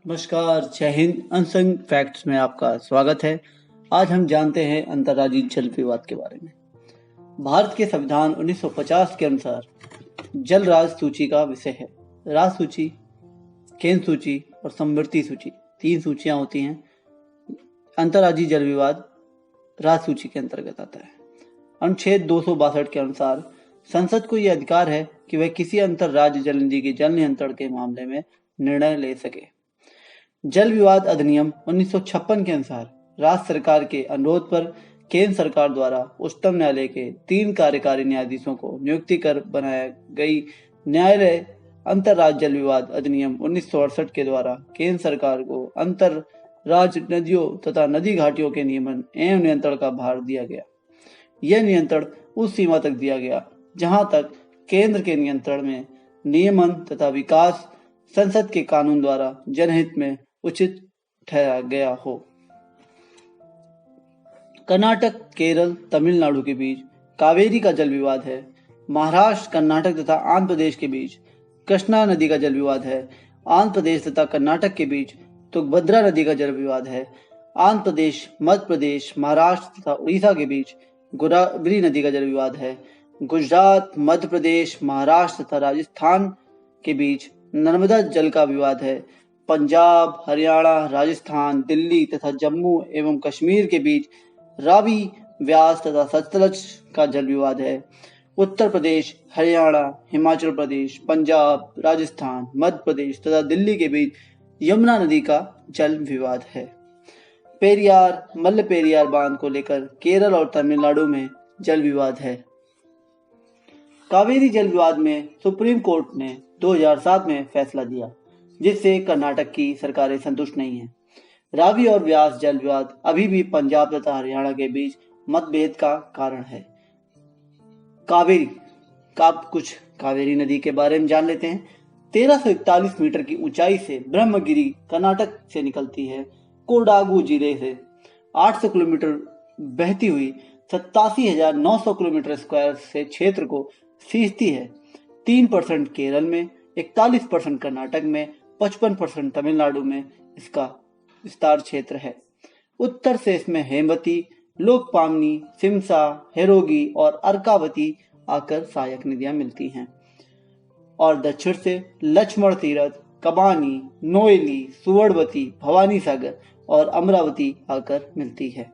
नमस्कार, जय Hind. Unsung facts में आपका स्वागत है। आज हम जानते हैं अंतर्राज्यीय जल विवाद के बारे में। भारत के संविधान 1950 के अनुसार जल राज सूची का विषय है। राज सूची, केंद्र सूची और समवर्ती सूची, 3 सूचियां होती हैं। अंतर्राज्यीय जल विवाद राज सूची के अंतर्गत आता है। अनुच्छेद 262 के अनुसार संसद को यह अधिकार है कि वह किसी अंतर्राज्य जल निधि के जल नियंत्रण के मामले में निर्णय ले सके। जल विवाद अधिनियम 1956 के अनुसार राज्य सरकार के अनुरोध पर केंद्र सरकार द्वारा उच्चतम न्यायालय के 3 कार्यकारी न्यायाधीशों को नियुक्ति कर बनाया गई न्यायालय अंतर्राज्य जल विवाद अधिनियम 1968 के द्वारा केंद्र सरकार को अंतर्राज्य नदियों तथा नदी घाटियों के नियमन एवं नियंत्रण का भार दिया गया। यह नियंत्रण उस सीमा तक दिया गया जहां तक केंद्र के नियंत्रण में नियमन तथा विकास संसद के कानून द्वारा जनहित में उचित ठहराया गया हो। कर्नाटक, केरल, तमिलनाडु के बीच कावेरी का जल विवाद है। महाराष्ट्र, कर्नाटक तथा आंध्र प्रदेश के बीच कृष्णा नदी का जल विवाद है। आंध्र प्रदेश तथा कर्नाटक के बीच तुंगभद्रा नदी का जल विवाद है। आंध्र प्रदेश, मध्य प्रदेश, महाराष्ट्र तथा उड़ीसा के बीच गोदावरी नदी का जल विवाद है। गुजरात, मध्य प्रदेश, महाराष्ट्र तथा राजस्थान के बीच नर्मदा जल का विवाद है। पंजाब, हरियाणा, राजस्थान, दिल्ली तथा जम्मू एवं कश्मीर के बीच रावी, व्यास तथा सतलज का जल विवाद है। उत्तर प्रदेश, हरियाणा, हिमाचल प्रदेश, पंजाब, राजस्थान, मध्य प्रदेश तथा दिल्ली के बीच यमुना नदी का जल विवाद है। पेरियार, मल्ल पेरियार बांध को लेकर केरल और तमिलनाडु में जल विवाद है। कावेरी जल विवाद में सुप्रीम कोर्ट ने 2007 में फैसला दिया, जिससे कर्नाटक की सरकारें संतुष्ट नहीं हैं। रावी और व्यास जल विवाद अभी भी पंजाब तथा हरियाणा के बीच मतभेद का कारण है। कावेरी का कुछ कावेरी नदी के बारे में जान लेते हैं। 1341 मीटर की ऊंचाई से ब्रह्मगिरी कर्नाटक से निकलती है। कोडागु जिले से 800 किलोमीटर बहती हुई 87,900 किलोमीटर स्क्वायर से क्षेत्र को सींचती है। 3% केरल में, 41% कर्नाटक में, 55% तमिलनाडु में इसका विस्तार क्षेत्र है। उत्तर से इसमें हेमवती, लोकपामनी, सिमसा, हेरोगी और अर्कावती आकर सहायक नदियां मिलती हैं और दक्षिण से लक्ष्मण तीरथ, कबानी, नोएली, सुवर्णवती, भवानी सागर और अमरावती आकर मिलती है।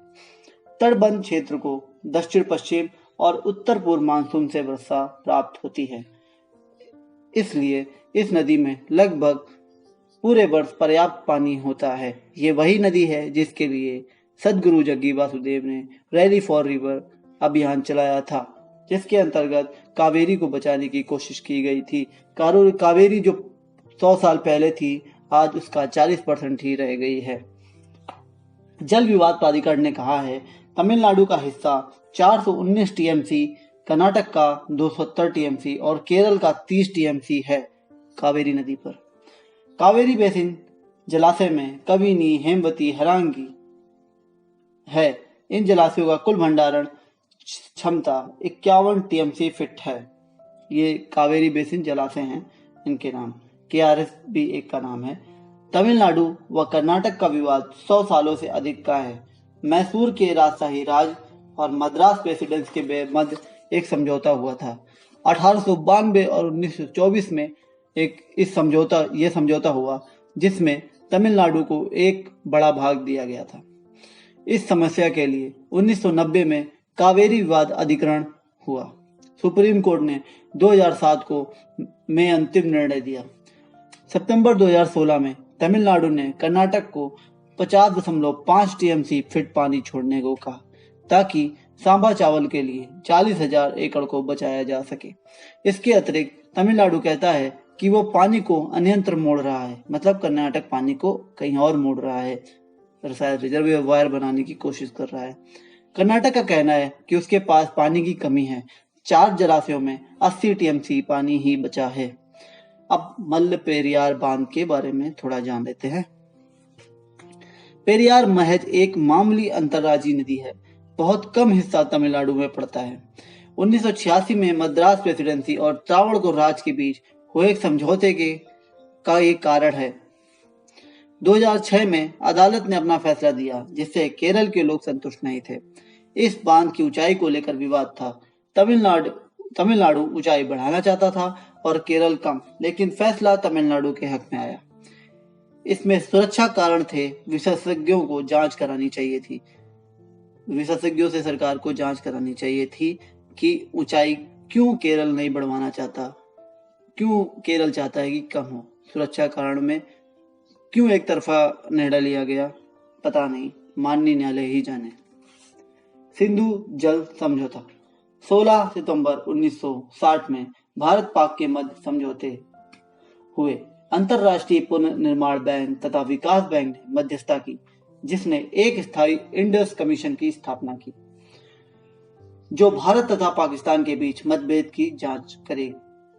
तटबंध क्षेत्र को दक्षिण पश्चिम और उत्तर पूर्व मानसून से वर्षा प्राप्त होती है, इसलिए इस नदी में लगभग पूरे वर्ष पर्याप्त पानी होता है। ये वही नदी है जिसके लिए सदगुरु जग्गी वासुदेव ने रैली फॉर रिवर अभियान चलाया था, जिसके अंतर्गत कावेरी को बचाने की कोशिश की गई थी। कावेरी जो 100 साल पहले थी, आज उसका 40% ही रह गई है। जल विवाद प्राधिकरण ने कहा है तमिलनाडु का हिस्सा 419 टीएमसी, कर्नाटक का 270 टीएमसी और केरल का 30 टीएमसी है कावेरी नदी पर। कावेरी बेसिन जलाशय में कबिनी, हेमवती, हरांगी है। इन जलाशयों का कुल भंडारण क्षमता 51 टीएमसी फिट है। ये कावेरी बेसिन जलाशय हैं, इनके नाम केआरएस भी एक का नाम है। तमिलनाडु व कर्नाटक का विवाद 100 सालों से अधिक का है। मैसूर के राजशाही राज और मद्रास प्रेसिडेंस के मध्य एक समझौता हुआ था। 1892 और 1924 में ये समझौता हुआ, जिसमें तमिलनाडु को एक बड़ा भाग दिया गया था। इस समस्या के लिए 1990 में कावेरी विवाद अधिकरण हुआ। सुप्रीम कोर्ट ने 2007 में अंतिम निर्णय दिया। सितंबर 2016 में तमिलनाडु ने कर्नाटक को 50.5 टीएमसी फिट पानी छोड़ने को कहा, ताकि सांबा चावल के लिए 40,000 एकड़ को बचाया जा सके। इसके अतिरिक्त तमिलनाडु कहता है कि वो पानी को अन्यंत्र मोड़ रहा है, मतलब कर्नाटक पानी को कहीं और मोड़ रहा है, शायद रिजर्वायर बनाने की कोशिश कर रहा है। कर्नाटक का कहना है कि उसके पास पानी की कमी है। 4 जलाशयों में 80 टीएमसी पानी ही बचा है। अब मल्ल पेरियार बांध के बारे में थोड़ा जान लेते हैं। पेरियार महज एक मामूली अंतर्राज्यीय नदी है। बहुत कम हिस्सा तमिलनाडु में पड़ता है। 1986 में मद्रास प्रेसिडेंसी और त्रावणकोर राज के बीच हुए एक समझौते का एक कारण है। 2006 में अदालत ने अपना फैसला दिया, जिससे केरल के लोग संतुष्ट नहीं थे। इस बांध की ऊंचाई को लेकर विवाद था। तमिलनाडु तमिलनाडु ऊंचाई बढ़ाना चाहता था और केरल कम, लेकिन फैसला तमिलनाडु के हक में आया। इसमें सुरक्षा कारण थे। विशेषज्ञों से सरकार को जांच करानी चाहिए थी कि ऊंचाई क्यों केरल नहीं बढ़वाना चाहता, क्यों केरल चाहता है कि कम हो। सुरक्षा कारण में क्यों एक तरफा निर्णय लिया गया, पता नहीं, माननीय न्यायालय ही जाने। सिंधु जल समझौता 16 सितंबर 1960 में भारत पाक के मध्य समझौते हुए। अंतरराष्ट्रीय पुनर्निर्माण बैंक तथा विकास बैंक ने मध्यस्थता की, जिसने एक स्थायी इंडस कमीशन की स्थापना की, जो भारत तथा पाकिस्तान के बीच मतभेद की जांच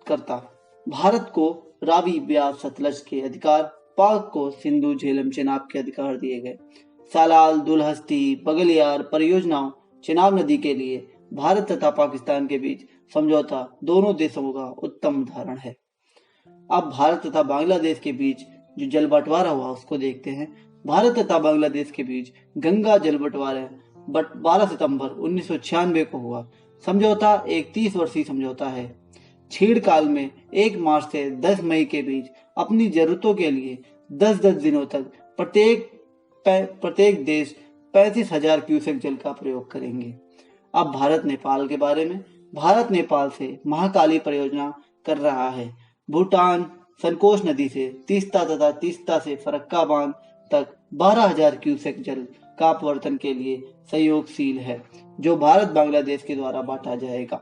करता। भारत को रावी, ब्यास, सतलज के अधिकार, पाक को सिंधु, झेलम, चिनाब के अधिकार दिए गए। सालाल, दुलहस्ती, बगलियार परियोजनाओं, चिनाब नदी के लिए भारत तथा पाकिस्तान के बीच समझौता दोनों देशों का उत्तम उदाहरण है। अब भारत तथा बांग्लादेश के बीच जो जल बंटवारा हुआ उसको देखते हैं। भारत तथा बांग्लादेश के बीच गंगा जल बंटवारा 12 सितंबर 1996 को हुआ। समझौता एक 30 वर्षीय समझौता है। छीड़ काल में 1 मार्च से 10 मई के बीच अपनी जरूरतों के लिए 10-10 दिनों तक प्रत्येक देश 35,000 क्यूसेक जल का प्रयोग करेंगे। अब भारत नेपाल के बारे में। भारत नेपाल से महाकाली परियोजना कर रहा है। भूटान संकोच नदी से तीस्ता तथा तीस्ता से फरक्का बांध तक 12,000 क्यूसेक जल का आपूर्ति के लिए सहयोगशील है, जो भारत बांग्लादेश के द्वारा बांटा जाएगा।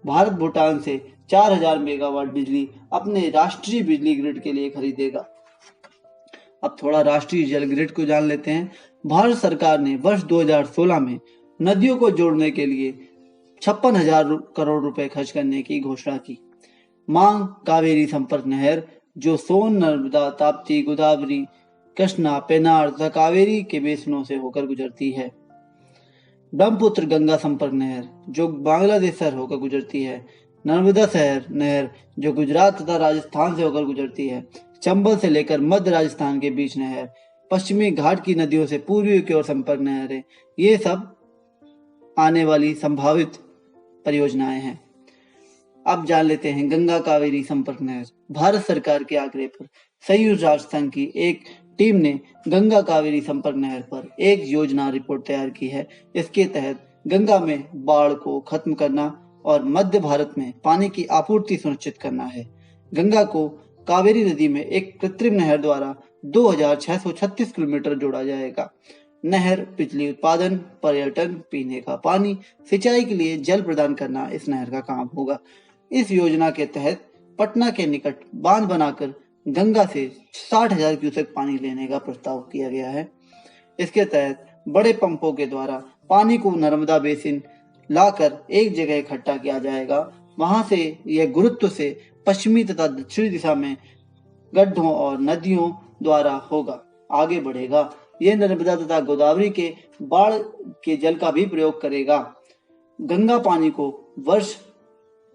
भारत भूटान से 4,000 मेगावाट बिजली अपने राष्ट्रीय बिजली ग्रिड के लिए खरीदेगा। अब थोड़ा राष्ट्रीय जल ग्रिड को जान लेते हैं। भारत सरकार ने वर्ष 2016 में नदियों को जोड़ने के लिए 56,000 करोड़ रुपए खर्च करने की घोषणा की। मांग कावेरी संपर्क नहर, जो सोन, नर्मदा, ताप्ती, गोदावरी, कृष्णा, पेनार तथा कावेरी के बेसिनों से होकर गुजरती है। ब्रह्मपुत्र गंगा संपर्क नहर, जो बांग्लादेश शहर होकर गुजरती है। नर्मदा शहर नहर, जो गुजरात तथा राजस्थान से होकर गुजरती है। चंबल से लेकर मध्य राजस्थान के बीच नहर। पश्चिमी घाट की नदियों से पूर्वी की ओर संपर्क नहर है। ये सब आने वाली संभावित परियोजनाएं हैं। अब जान लेते हैं गंगा कावेरी संपर्क नहर। भारत सरकार के आग्रह पर संयुक्त राष्ट्र संघ की एक टीम ने गंगा कावेरी संपर्क नहर पर एक योजना रिपोर्ट तैयार की है। इसके तहत गंगा में बाढ़ को खत्म करना और मध्य भारत में पानी की आपूर्ति सुनिश्चित करना है। गंगा को कावेरी नदी में एक कृत्रिम नहर द्वारा 2,636 किलोमीटर जोड़ा जाएगा। नहर बिजली उत्पादन, पर्यटन, पीने का पानी, सिंचाई के लिए जल प्रदान करना इस नहर का काम होगा। इस योजना के तहत पटना के निकट बांध बनाकर गंगा से 60,000 क्यूसेक पानी लेने का प्रस्ताव किया गया है। इसके तहत बड़े पंपों के द्वारा पानी को नर्मदा बेसिन लाकर एक जगह इकट्ठा किया जाएगा। वहां से यह गुरुत्व से पश्चिमी तथा दक्षिणी दिशा में गड्ढों और नदियों द्वारा आगे बढ़ेगा। यह नर्मदा तथा गोदावरी के बाढ़ के जल का भी प्रयोग करेगा। गंगा पानी को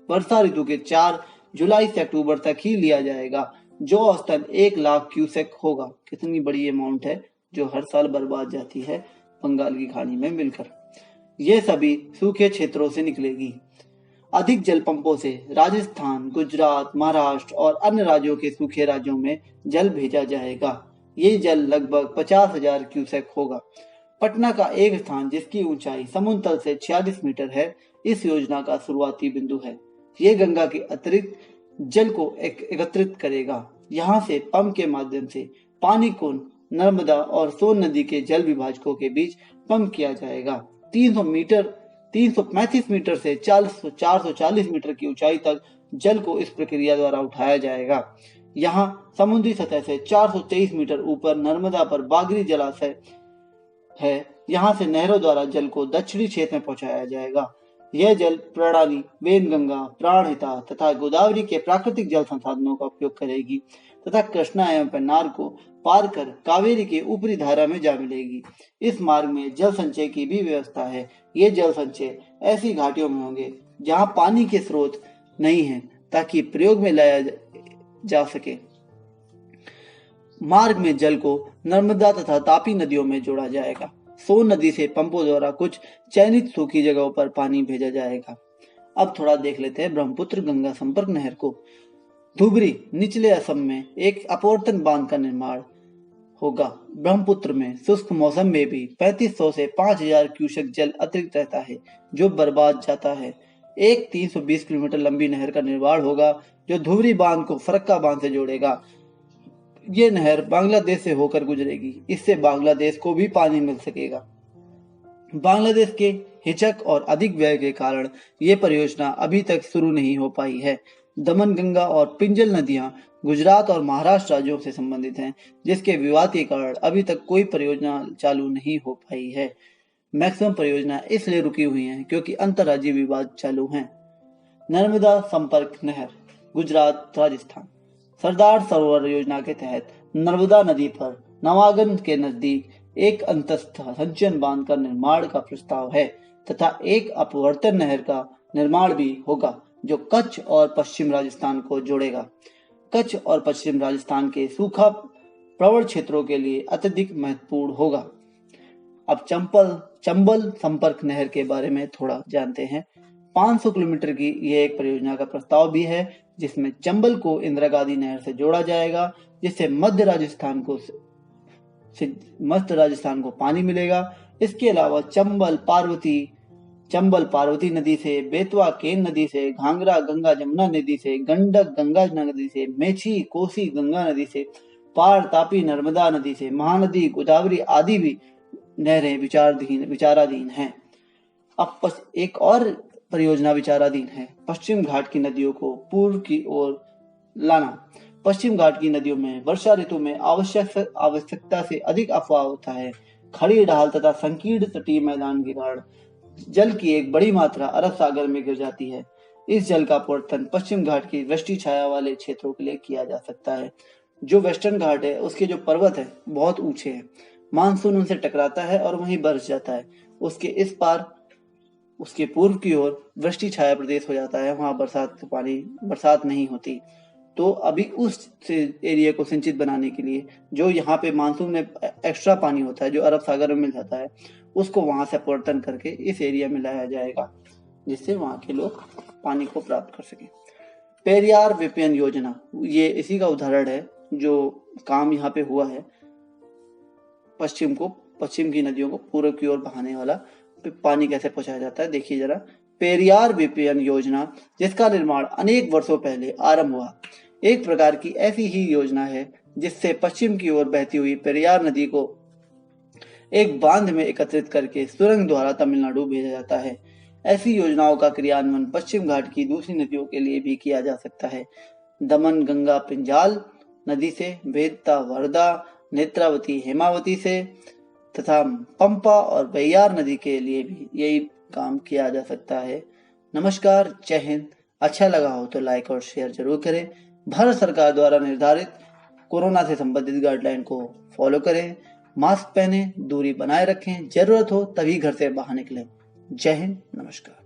वर्षा ऋतु के 4 जुलाई से अक्टूबर तक ही लिया जाएगा, जो औसतन 1 लाख क्यूसेक होगा। कितनी बड़ी अमाउंट है जो हर साल बर्बाद जाती है बंगाल की खाड़ी में मिलकर। ये सभी सूखे क्षेत्रों से निकलेगी। अधिक जल पंपों से राजस्थान, गुजरात, महाराष्ट्र और अन्य राज्यों के सूखे राज्यों में जल भेजा जाएगा। ये जल लगभग 50,000 क्यूसेक होगा। पटना का एक स्थान जिसकी ऊंचाई समुद्र तल से 46 मीटर है, इस योजना का शुरुआती बिंदु है। ये गंगा के अतिरिक्त जल को एकत्रित करेगा। यहाँ से पंप के माध्यम से पानी को नर्मदा और सोन नदी के जल विभाजकों के बीच पंप किया जाएगा। 335 मीटर से 440 मीटर की ऊंचाई तक जल को इस प्रक्रिया द्वारा उठाया जाएगा। यहाँ समुद्री सतह से 423 मीटर ऊपर नर्मदा पर बागरी जलाशय है। यहाँ से नहरों द्वारा जल को दक्षिणी क्षेत्र में पहुंचाया जाएगा। यह जल प्रणाली वेनगंगा, प्राणहिता तथा गोदावरी के प्राकृतिक जल संसाधनों का उपयोग करेगी तथा कृष्णा एवं पेन्नार को पार कर कावेरी के ऊपरी धारा में जा मिलेगी। इस मार्ग में जल संचय की भी व्यवस्था है। ये जल संचय ऐसी घाटियों में होंगे जहां पानी के स्रोत नहीं है, ताकि प्रयोग में लाया जा सके। मार्ग में जल को नर्मदा तथा तापी नदियों में जोड़ा जाएगा। सोन नदी से पंपों द्वारा कुछ चयनित सूखी जगहों पर पानी भेजा जाएगा। अब थोड़ा देख लेते हैं ब्रह्मपुत्र गंगा संपर्क नहर को। धुबरी निचले असम में एक अपवर्तन बांध का निर्माण होगा। ब्रह्मपुत्र में शुष्क मौसम में भी 3500 से 5000 क्यूसेक जल अतिरिक्त रहता है, जो बर्बाद जाता है। एक 320 किलोमीटर लंबी नहर का निर्माण होगा, जो धुबरी बांध को फरक्का बांध से जोड़ेगा। ये नहर बांग्लादेश से होकर गुजरेगी। इससे बांग्लादेश को भी पानी मिल सकेगा। बांग्लादेश के हिचक और अधिक व्यय के कारण ये परियोजना अभी तक शुरू नहीं हो पाई है। दमन गंगा और पिंजल नदियां गुजरात और महाराष्ट्र राज्यों से संबंधित हैं, जिसके विवाद के कारण अभी तक कोई परियोजना चालू नहीं हो पाई है। मैक्सिमम परियोजना इसलिए रुकी हुई हैं क्योंकि अंतर्राज्यीय विवाद चालू हैं। नर्मदा संपर्क नहर गुजरात राजस्थान। सरदार सरोवर योजना के तहत नर्मदा नदी पर नवागन के नजदीक एक अंतस्थ संचयन बांध का निर्माण का प्रस्ताव है तथा एक अपवर्तन नहर का निर्माण भी होगा, जो कच्छ और पश्चिम राजस्थान को जोड़ेगा। कच्छ और पश्चिम राजस्थान के सूखा प्रवण क्षेत्रों के लिए अत्यधिक महत्वपूर्ण होगा। अब चंबल संपर्क नहर के बारे में थोड़ा जानते हैं। 500 किलोमीटर की यह एक परियोजना का प्रस्ताव भी है, जिसमें चंबल को इंदिरा गांधी नहर से जोड़ा जाएगा, जिससे मध्य राजस्थान को पानी मिलेगा। इसके अलावा चंबल पार्वती नदी से, बेतवा केन नदी से, घाघरा गंगा जमुना नदी से, गंडक गंगा नदी से, मेची कोसी गंगा नदी से, पार तापी नर्मदा नदी से, महानदी गोदावरी आदि भी नहरें विचाराधीन हैं। अब एक और परियोजना विचाराधीन है, पश्चिम घाट की नदियों को पूर्व की ओर लाना। पश्चिम घाट की नदियों में वर्षा ऋतु में आवश्यकता से अधिक अफवाह होता है। खड़ी ढाल तथा संकीर्ण तटीय मैदान के कारण जल की एक बड़ी मात्रा अरब सागर में गिर जाती है। इस जल का अपवर्तन पश्चिम घाट की वृष्टि छाया वाले क्षेत्रों के लिए किया जा सकता है। जो वेस्टर्न घाट है, उसके जो पर्वत है बहुत ऊंचे हैं। मानसून उनसे टकराता है और वहीं बरस जाता है। उसके इस पार, उसके पूर्व की ओर वृष्टि छाया प्रदेश हो जाता है, वहां बरसात नहीं होती। तो अभी उस एरिया को सिंचित बनाने के लिए जो यहाँ पे मानसून में एक्स्ट्रा पानी होता है, जो अरब सागर में मिल जाता है, उसको वहां से अपवर्तन करके इस एरिया में लाया जाएगा, जिससे वहां के लोग पानी को प्राप्त कर सकें। पेरियार विपयन योजना, ये इसी का उदाहरण है जो काम यहाँ पे हुआ है। पश्चिम की नदियों को पूर्व की ओर बहाने वाला पानी कैसे पहुंचाया जाता है, देखिए जरा। पेरियार विपयन योजना, जिसका निर्माण अनेक वर्षों पहले आरंभ हुआ, एक प्रकार की ऐसी ही योजना है जिससे पश्चिम की ओर बहती हुई पेरियार नदी को एक बांध में एकत्रित करके सुरंग द्वारा तमिलनाडु भेजा जाता है। ऐसी योजनाओं का क्रियान्वयन पश्चिम घाट की दूसरी नदियों के लिए भी किया जा सकता है। दमन गंगा पिंजाल नदी से, वेदता वर्धा, नेत्रावती हेमावती से तथा पंपा और बैयार नदी के लिए भी यही काम किया जा सकता है। नमस्कार, जय हिंद। अच्छा लगा हो तो लाइक और शेयर जरूर करें। भारत सरकार द्वारा निर्धारित कोरोना से संबंधित गाइडलाइन को फॉलो करें, मास्क पहने, दूरी बनाए रखें, जरूरत हो तभी घर से बाहर निकलें। जय हिंद, नमस्कार।